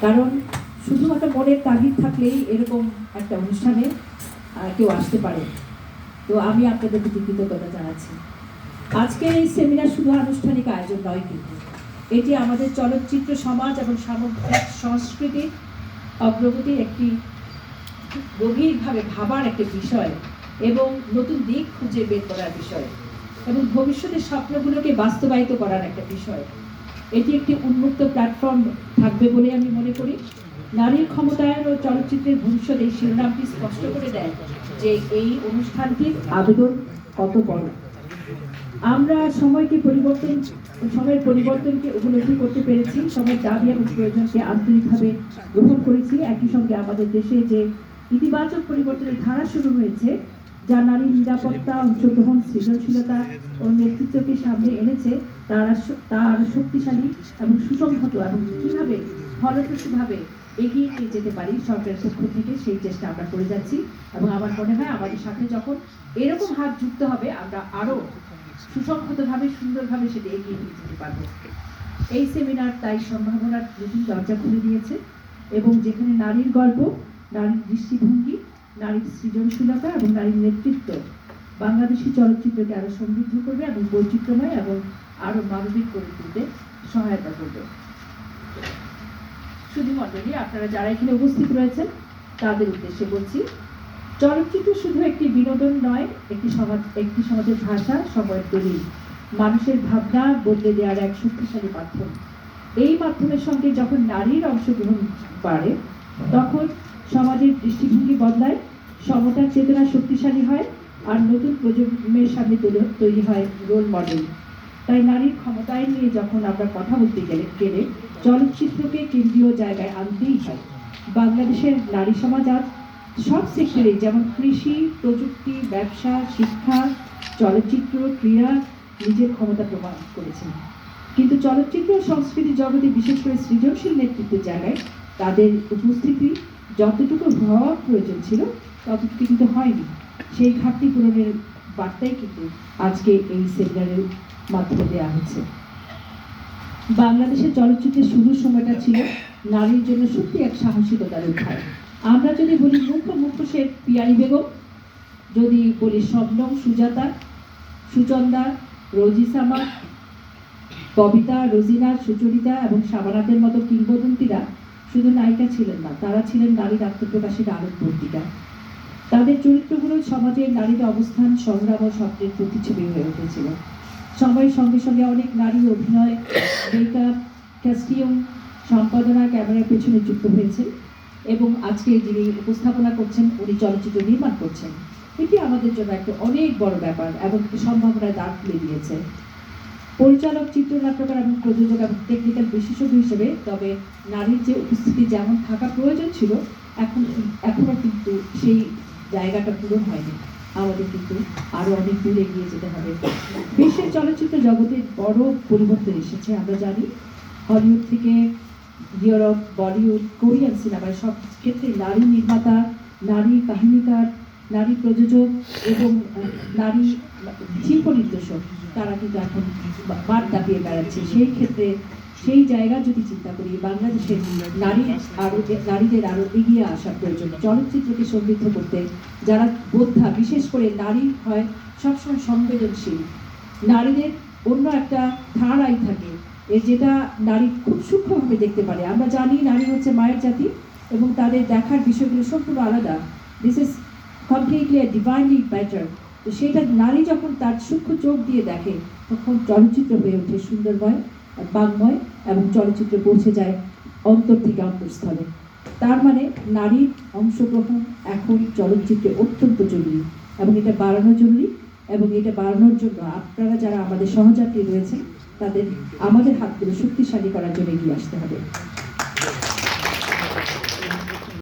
কারণ শুধুমাত্র মনের তাগিদ থাকলেই এরকম একটা অনুষ্ঠানে কেউ আসতে পারে। তো আমি আপনাদের প্রতি কৃতজ্ঞতা জানাচ্ছি। আজকের এই সেমিনার শুধু আনুষ্ঠানিক আয়োজন নয়, কিন্তু এটি আমাদের চলচ্চিত্র সমাজ এবং সামগ্রিক সংস্কৃতির অগ্রগতির একটি গভীরভাবে ভাবার একটা বিষয় এবং নতুন দিক খুঁজে বের করার বিষয় এবং ভবিষ্যতের স্বপ্নগুলোকে বাস্তবায়িত করার একটা বিষয়। এটি একটি উন্মুক্ত প্ল্যাটফর্ম থাকবে বলে আমি মনে করি। নারীর ক্ষমতায়ন ও চলচ্চিত্রের ভবিষ্যৎ এই শিরোনামটি স্পষ্ট করে দেয় যে এই অনুষ্ঠানটির আবেদন কত বড়। আমরা সময়ের পরিবর্তনকে উপলব্ধি করতে পেরেছি, সময়ের দাবি এবং প্রয়োজনকে আন্তরিকভাবে গ্রহণ করেছি। একই সঙ্গে আমাদের দেশে যে ইতিবাচক পরিবর্তনের ধারা শুরু হয়েছে, যা নারীর নিরাপত্তা, অংশগ্রহণ, সৃজনশীলতা ও নেতৃত্বকে সামনে এনেছে, তার শক্তিশালী এবং সুসংহত এবং কীভাবে ফলপ্রসূভাবে এগিয়ে নিয়ে যেতে পারি সরকারের পক্ষ থেকে, সেই চেষ্টা আমরা করে যাচ্ছি। এবং আমার মনে হয় আমাদের সাথে যখন এরকম হাত যুক্ত হবে, আমরা আরও সুসংহতভাবে, সুন্দরভাবে সেটা এগিয়ে নিয়ে যেতে পারবো। এই সেমিনার তাই সম্ভাবনার নতুন দরজা খুলে দিয়েছে এবং যেখানে নারীর গল্প, নারীর দৃষ্টিভঙ্গি, নারীর সৃজনশীলতা এবং নারীর নেতৃত্ব বাংলাদেশি চলচ্চিত্রকে আরো সমৃদ্ধ করবে এবং বৈচিত্র্যময় এবং আরো মানবিক করে তুলতে সহায়তা করবে। শুধু মণ্ডলী, আপনারা যারা এখানে উপস্থিত রয়েছেন তাদের উদ্দেশ্যে বলছি, চলচ্চিত্র শুধু একটি বিনোদন নয়, একটি সমাজের ভাষা, সময়ের দলিল, মানুষের ভাবনা বদলে দেওয়ার এক শক্তিশালী মাধ্যম। এই মাধ্যমের সঙ্গে যখন নারীর অংশগ্রহণ বাড়ে, তখন সমাজের দৃষ্টিভঙ্গি বদলায়, সমতার চেতনা শক্তিশালী হয় আর নতুন প্রজন্মের সামনে তৈরি হয় রোল মডেল। তাই নারীর ক্ষমতায়ন নিয়ে যখন আমরা কথা বলতে গেলে চলচ্চিত্রকে কেন্দ্রীয় জায়গায় আনতেই হয়। বাংলাদেশের নারী সমাজ আজ সব সেক্টরে, যেমন কৃষি, প্রযুক্তি, ব্যবসা, শিক্ষা, চলচ্চিত্র, ক্রীড়া, নিজের ক্ষমতা প্রমাণ করেছেন। কিন্তু চলচ্চিত্র ও সংস্কৃতি জগতে, বিশেষ করে সৃজনশীল নেতৃত্বের জায়গায় তাদের উপস্থিতি যতটুকু হওয়া প্রয়োজন ছিল ততটুকু কিন্তু হয়নি। সেই ঘাটতি পূরণের বার্তাই কিন্তু আজকে এই সেমিনারের মাধ্যমে দেওয়া হচ্ছে। বাংলাদেশের চলচ্চিত্রের শুরুর সময়টা ছিল নারীর জন্য সত্যি এক সাহসিকতার অধ্যায়। আমরা যদি বলি মুখোশের পিয়ারি বেগম, যদি বলি শবনম, সুজাতা, সুচন্দা, রোজিসামা, কবিতা, রোজিনা, সুচরিতা এবং শাবানাদের মতো কিংবদন্তিরা শুধু নায়িকা ছিলেন না, তারা ছিলেন নারীর আত্মপ্রকাশের আলোকবর্তিকা। তাদের চরিত্রগুলো সমাজের নারীর অবস্থান, সংগ্রাম ও স্বপ্নের প্রতিচ্ছবি হয়ে উঠেছিল। সময়ের সঙ্গে সঙ্গে অনেক নারী অভিনয়, মেকআপ, কাস্টিউম, সম্পাদনা, ক্যামেরার পেছনে যুক্ত হয়েছেন এবং আজকে যিনি উপস্থাপনা করছেন উনি চলচ্চিত্র নির্মাণ করছেন। এটি আমাদের জন্য একটা অনেক বড় ব্যাপার এবং সম্ভাবনায় দ্বার খুলে দিয়েছে। পরিচালক, চিত্রনাট্যকার এবং প্রযোজক এবং টেকনিক্যাল বিশেষজ্ঞ হিসেবে তবে নারীর যে উপস্থিতি যেমন থাকা প্রয়োজন ছিল, এখনো কিন্তু সেই জায়গাটা পূরণ হয়নি। আমাদের কিন্তু আরো অনেক দূর এগিয়ে যেতে হবে। বিশ্বের চলচ্চিত্র জগতে বড় পরিবর্তন এসেছে। আমরা জানি হলিউড থেকে ইউরোপ, বলিউড, কোরিয়ান সিনেমায় সব ক্ষেত্রে নারী নির্মাতা, নারী কাহিনীকার, নারী প্রযোজক এবং নারী শিল্প নির্দেশক, তারা কিন্তু এখন বাদ দাপিয়ে বেড়াচ্ছে। সেই ক্ষেত্রে সেই জায়গা যদি চিন্তা করি, বাংলাদেশের নারীদের আরো এগিয়ে আসা প্রয়োজন। চলচ্চিত্রকে সমৃদ্ধ করতে যারা বোদ্ধা, বিশেষ করে নারী হয় সবসময় সংবেদনশীল, নারীদের অন্য একটা থার্ড আই থাকে, যেটা নারী খুব সূক্ষ্মভাবে দেখতে পারে। আমরা জানি নারী হচ্ছে মায়ের জাতি এবং তাদের দেখার বিষয়গুলো সম্পূর্ণ আলাদা। This is completely divinely better. তো সেটা নারী যখন তার সূক্ষ্ম চোখ দিয়ে দেখে, তখন চলচ্চিত্র হয়ে ওঠে সুন্দরময়, বাংময় এবং চলচ্চিত্র পৌঁছে যায় অন্তর থেকে অন্তঃস্থলে। তার মানে নারীর অংশগ্রহণ এখন চলচ্চিত্রে অত্যন্ত জরুরি এবং এটা বাড়ানো জরুরি। এবং এটা বাড়ানোর জন্য আপনারা যারা আমাদের সহযাত্রী রয়েছেন, আমাদের হাতগুলো শক্তিশালী করার জন্য এগিয়ে আসতে হবে।